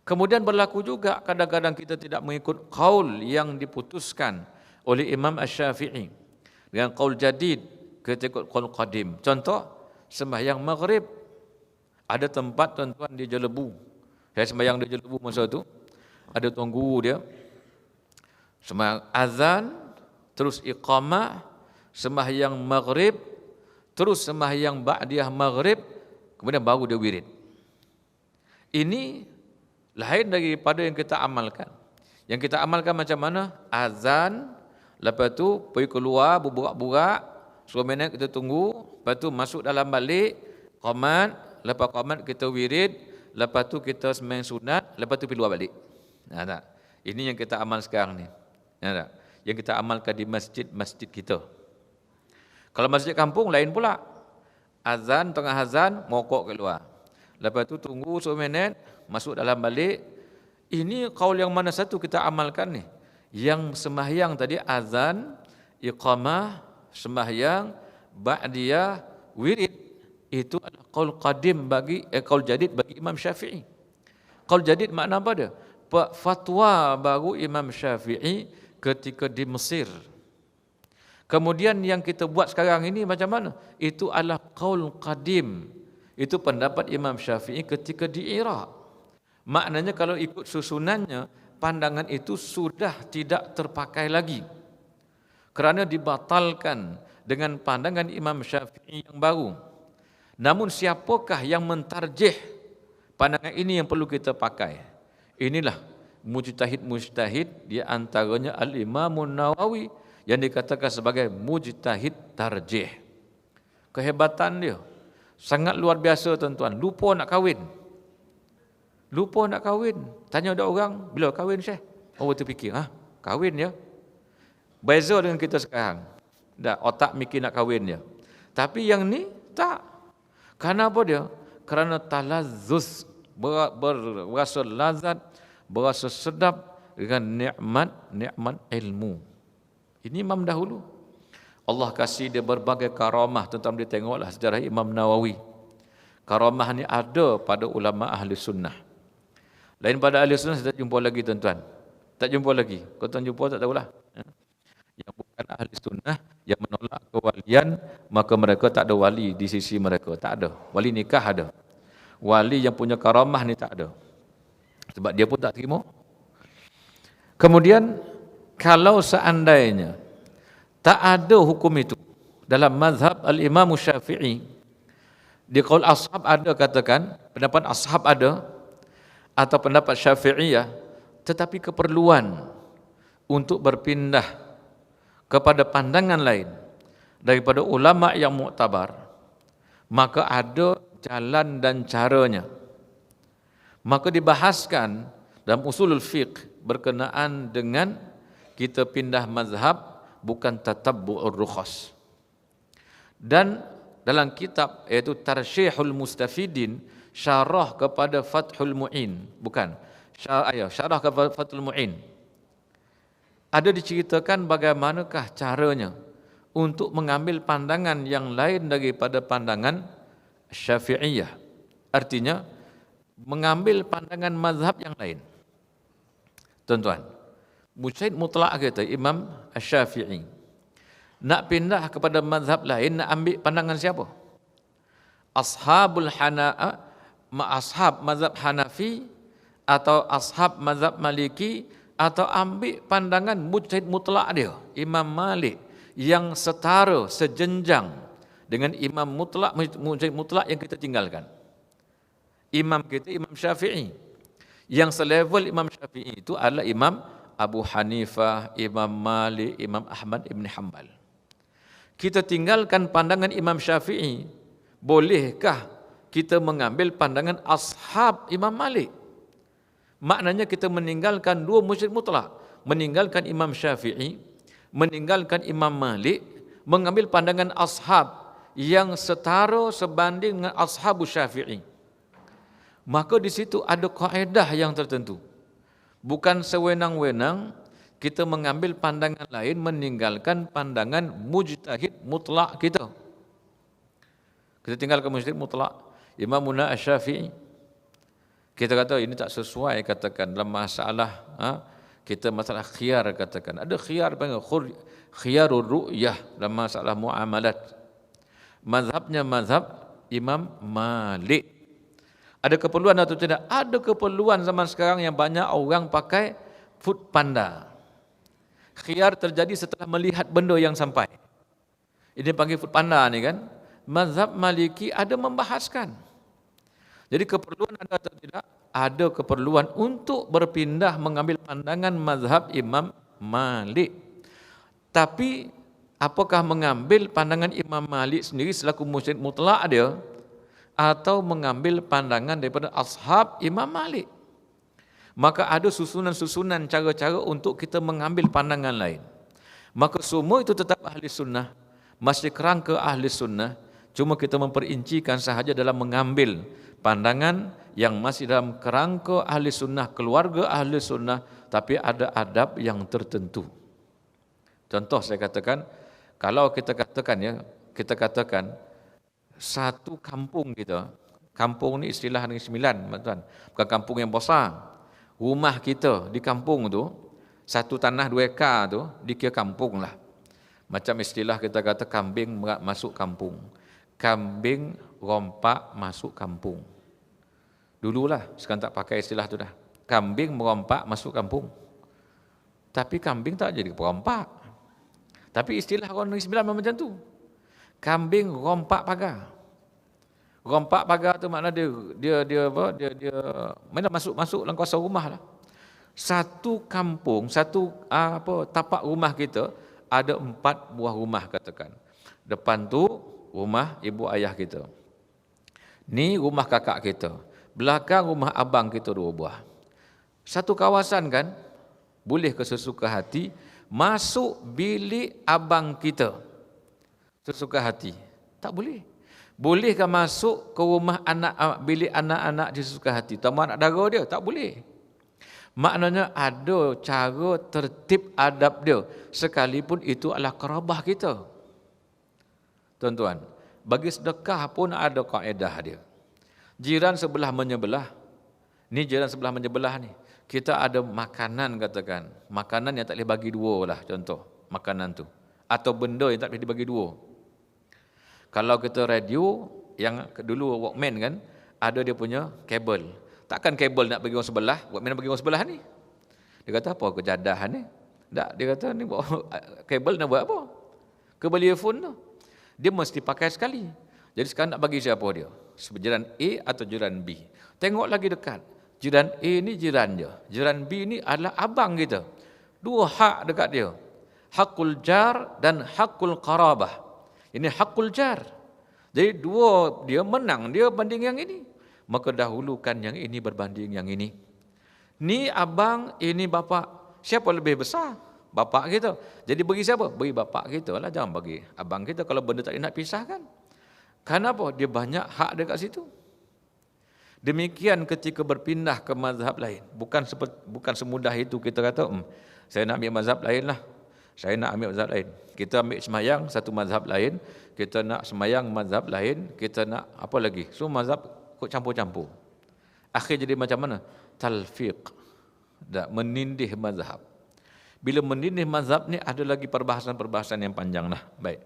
Kemudian berlaku juga kadang-kadang kita tidak mengikut qaul yang diputuskan oleh Imam Asy-Syafi'i dengan qaul jadid, kita ikut qaul qadim. Contoh, sembahyang maghrib ada tempat tuan-tuan di Jelebu. Saya sembahyang di Jelebu masa tu, ada tunggu dia. Sembahyang azan, terus iqamah, sembahyang maghrib, terus sembahyang ba'diyah maghrib, kemudian baru dia wirid. Ini lain daripada yang kita amalkan. Yang kita amalkan macam mana? Azan, lepas tu pergi keluar berburak-burak, 10 minit kita tunggu, lepas tu masuk dalam balik, qamat, lepas qamat kita wirid, lepas tu kita sembahyang sunat, lepas tu pergi luar balik. Nah, tak? Ini yang kita amal sekarang ni. Nah, tak? Yang kita amalkan di masjid-masjid kita. Kalau masjid kampung lain pula. Azan, tengah azan, mokok keluar. Lepas tu tunggu 10 minit, masuk dalam balik. Ini qaul yang mana satu kita amalkan ni? Yang sembahyang tadi azan, iqamah, sembahyang, ba'diyah, wirid. Itu adalah qaul qadim bagi qaul jadid bagi Imam Syafi'i. Qaul jadid makna apa dia? Fatwa baru Imam Syafi'i ketika di Mesir. Kemudian yang kita buat sekarang ini macam mana? Itu adalah qaul qadim. Itu pendapat Imam Syafi'i ketika di Iraq. Maknanya kalau ikut susunannya, pandangan itu sudah tidak terpakai lagi. Kerana dibatalkan dengan pandangan Imam Syafi'i yang baru. Namun siapakah yang mentarjih pandangan ini yang perlu kita pakai? Inilah mujtahid-mujtahid, di antaranya Al-Imam Nawawi yang dikatakan sebagai mujtahid tarjih. Kehebatan dia sangat luar biasa tuan-tuan. Lupa nak kahwin. Tanya ada orang, bila kahwin Syekh? Orang terfikir, kahwin ya. Beza dengan kita sekarang. Dah otak mikir nak kahwin ya. Tapi yang ni tak. Kerana apa dia? Kerana talazzuz, berasa lazat, berasa sedap dengan nikmat ilmu. Ini Imam dahulu. Allah kasih dia berbagai karamah. Tuan-tuan boleh tengoklah sejarah Imam Nawawi. Karamah ni ada pada ulama ahli sunnah. Lain pada ahli sunnah saya tak jumpa lagi tuan-tuan. Tak jumpa lagi. Kalau tuan jumpa tak tahulah. Yang bukan ahli sunnah, yang menolak kewalian, maka mereka tak ada wali di sisi mereka. Tak ada. Wali nikah ada. Wali yang punya karamah ni tak ada. Sebab dia pun tak terima. Kemudian, kalau seandainya tak ada hukum itu dalam mazhab Al-Imam Syafi'i, di qaul ashab ada katakan, pendapat ashab ada, atau pendapat Syafi'iyah, tetapi keperluan untuk berpindah kepada pandangan lain daripada ulama yang muktabar, maka ada jalan dan caranya. Maka dibahaskan dalam usulul fiqh berkenaan dengan kita pindah mazhab bukan tatabbu'ur rukhas. Dan dalam kitab iaitu Tarsyihul Mustafidin, syarah kepada Fathul Mu'in, bukan syarah kepada Fathul Mu'in, ada diceritakan bagaimanakah caranya untuk mengambil pandangan yang lain daripada pandangan Syafi'iyah. Artinya mengambil pandangan mazhab yang lain. Tuan-tuan, mujtahid mutlak kata Imam Asy-Syafi'i, nak pindah kepada mazhab lain, nak ambil pandangan siapa? Ashabul ashab mazhab Hanafi atau ashab mazhab Maliki, atau ambil pandangan mujtahid mutlak dia, Imam Malik, yang setara, sejenjang dengan imam mutlak, mujtahid mutlak yang kita tinggalkan. Imam kita Imam Syafi'i. Yang selevel Imam Syafi'i itu adalah Imam Abu Hanifah, Imam Malik, Imam Ahmad Ibn Hanbal. Kita tinggalkan pandangan Imam Syafi'i, bolehkah kita mengambil pandangan ashab Imam Malik? Maknanya kita meninggalkan dua mujtahid mutlak, meninggalkan Imam Syafi'i, meninggalkan Imam Malik, mengambil pandangan ashab yang setara sebanding dengan ashabus Syafi'i. Maka di situ ada kaedah yang tertentu. Bukan sewenang-wenang kita mengambil pandangan lain, meninggalkan pandangan mujtahid mutlak kita. Kita tinggalkan mujtahid mutlak Imam Asy-Syafi'i. Kita kata ini tak sesuai, katakan dalam masalah kita masalah khiyar, katakan ada khiyar panggil khiyarul ru'yah dalam masalah muamalat. Mazhabnya mazhab Imam Malik. Ada keperluan atau tidak? Ada keperluan zaman sekarang yang banyak orang pakai food panda. Khiyar terjadi setelah melihat benda yang sampai. Ini panggil food panda ni kan. Mazhab Maliki ada membahaskan. Jadi keperluan ada atau tidak? Ada keperluan untuk berpindah mengambil pandangan mazhab Imam Malik. Tapi apakah mengambil pandangan Imam Malik sendiri selaku mujtahid mutlak dia, atau mengambil pandangan daripada ashab Imam Malik? Maka ada susunan-susunan cara-cara untuk kita mengambil pandangan lain. Maka semua itu tetap ahli sunnah, masih kerangka ahli sunnah, cuma kita memperincikan sahaja dalam mengambil pandangan yang masih dalam kerangka ahli sunnah, keluarga ahli sunnah, tapi ada adab yang tertentu. Contoh saya katakan, kalau kita katakan satu kampung kita, kampung ni istilah Negeri Sembilan, tuan, bukan kampung yang besar. Rumah kita di kampung tu, satu tanah 2 ekar tu, dikira kampung lah. Macam istilah kita kata kambing masuk kampung. Kambing rompak masuk kampung. Dululah, sekarang tak pakai istilah tu dah. Kambing merompak masuk kampung. Tapi kambing tak jadi perompak. Tapi istilah orang Negeri Sembilan macam tu. Kambing rompak pagar. Rompak pagar tu makna dia mana masuk dalam kawasan rumah lah. Satu kampung, tapak rumah kita ada 4 buah rumah, katakan. Depan tu rumah ibu ayah kita. Ni rumah kakak kita. Belakang rumah abang kita 2 buah. Satu kawasan kan, boleh ke sesuka hati masuk bilik abang kita sesuka hati? Tak boleh. Bolehkah masuk ke rumah bilik anak-anak dia sesuka hati? Tamu anak dara dia? Tak boleh. Maknanya ada cara tertib adab dia, sekalipun itu adalah kerabah kita. Tuan-tuan, bagi sedekah pun ada kaedah dia. Jiran sebelah menyebelah, ni jiran sebelah menyebelah ni, kita ada makanan, katakan, makanan yang tak boleh bagi 2 lah, contoh, makanan tu. Atau benda yang tak boleh dibagi 2. Kalau kita radio, yang dulu Walkman kan, ada dia punya kabel. Takkan kabel nak bagi orang sebelah, Walkman nak bagi orang sebelah ni. Dia kata apa kejadahan ni? Tak, dia kata ni kabel nak buat apa? Kabel earphone tu. Dia mesti pakai sekali. Jadi sekarang nak bagi siapa dia? Jiran A atau jiran B? Tengok lagi dekat. Jiran A ni jiran dia. Jiran B ni adalah abang kita. 2 hak dekat dia. Hakul jar dan hakul qarabah. Ini hakul jar. Jadi 2 dia menang dia banding yang ini. Maka dahulukan yang ini berbanding yang ini. Ni abang, ini bapak. Siapa lebih besar? Bapak kita. Jadi bagi siapa? Bagi bapak kita lah. Jangan bagi abang kita kalau benda tak nak pisahkan. Kenapa? Dia banyak hak dekat situ. Demikian ketika berpindah ke mazhab lain. Bukan semudah itu kita kata, saya nak ambil mazhab lain lah. Saya nak ambil mazhab lain. Kita ambil semayang satu mazhab lain, kita nak semayang mazhab lain, kita nak apa lagi? So mazhab kok campur-campur. Akhir jadi macam mana? Talfiq. Menindih mazhab. Bila menindih mazhab ni ada lagi perbahasan-perbahasan yang panjang lah. Baik.